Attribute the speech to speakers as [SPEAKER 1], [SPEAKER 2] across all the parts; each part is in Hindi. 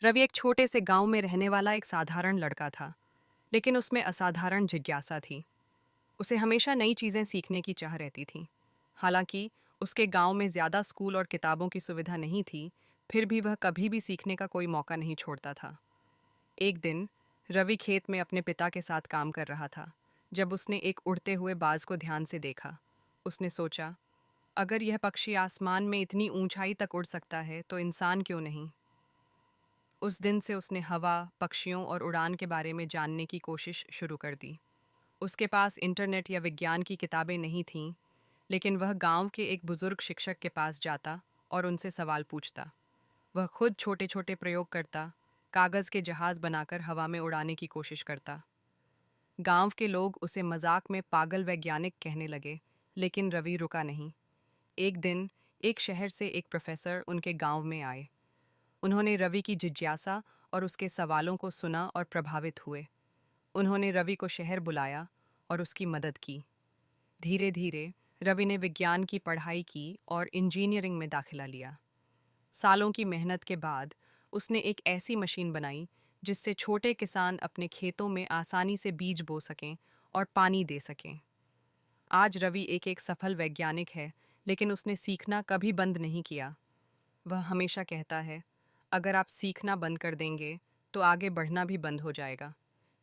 [SPEAKER 1] रवि एक छोटे से गांव में रहने वाला एक साधारण लड़का था, लेकिन उसमें असाधारण जिज्ञासा थी। उसे हमेशा नई चीज़ें सीखने की चाह रहती थी। हालांकि उसके गांव में ज़्यादा स्कूल और किताबों की सुविधा नहीं थी, फिर भी वह कभी भी सीखने का कोई मौका नहीं छोड़ता था। एक दिन रवि खेत में अपने पिता के साथ काम कर रहा था, जब उसने एक उड़ते हुए बाज को ध्यान से देखा। उसने सोचा, अगर यह पक्षी आसमान में इतनी ऊंचाई तक उड़ सकता है तो इंसान क्यों नहीं। उस दिन से उसने हवा, पक्षियों और उड़ान के बारे में जानने की कोशिश शुरू कर दी। उसके पास इंटरनेट या विज्ञान की किताबें नहीं थीं, लेकिन वह गांव के एक बुजुर्ग शिक्षक के पास जाता और उनसे सवाल पूछता। वह खुद छोटे छोटे प्रयोग करता, कागज़ के जहाज़ बनाकर हवा में उड़ाने की कोशिश करता। गांव के लोग उसे मजाक में पागल वैज्ञानिक कहने लगे, लेकिन रवि रुका नहीं। एक दिन एक शहर से एक प्रोफेसर उनके गांव में आए। उन्होंने रवि की जिज्ञासा और उसके सवालों को सुना और प्रभावित हुए। उन्होंने रवि को शहर बुलाया और उसकी मदद की। धीरे धीरे रवि ने विज्ञान की पढ़ाई की और इंजीनियरिंग में दाखिला लिया। सालों की मेहनत के बाद उसने एक ऐसी मशीन बनाई जिससे छोटे किसान अपने खेतों में आसानी से बीज बो सकें और पानी दे सकें। आज रवि एक सफल वैज्ञानिक है, लेकिन उसने सीखना कभी बंद नहीं किया। वह हमेशा कहता है, अगर आप सीखना बंद कर देंगे तो आगे बढ़ना भी बंद हो जाएगा।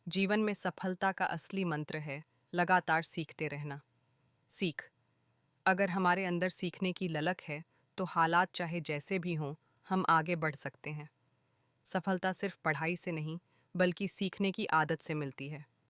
[SPEAKER 1] जीवन में सफलता का असली मंत्र है लगातार सीखते रहना। सीख। अगर हमारे अंदर सीखने की ललक है तो हालात चाहे जैसे भी हों, हम आगे बढ़ सकते हैं। सफलता सिर्फ पढ़ाई से नहीं, बल्कि सीखने की आदत से मिलती है।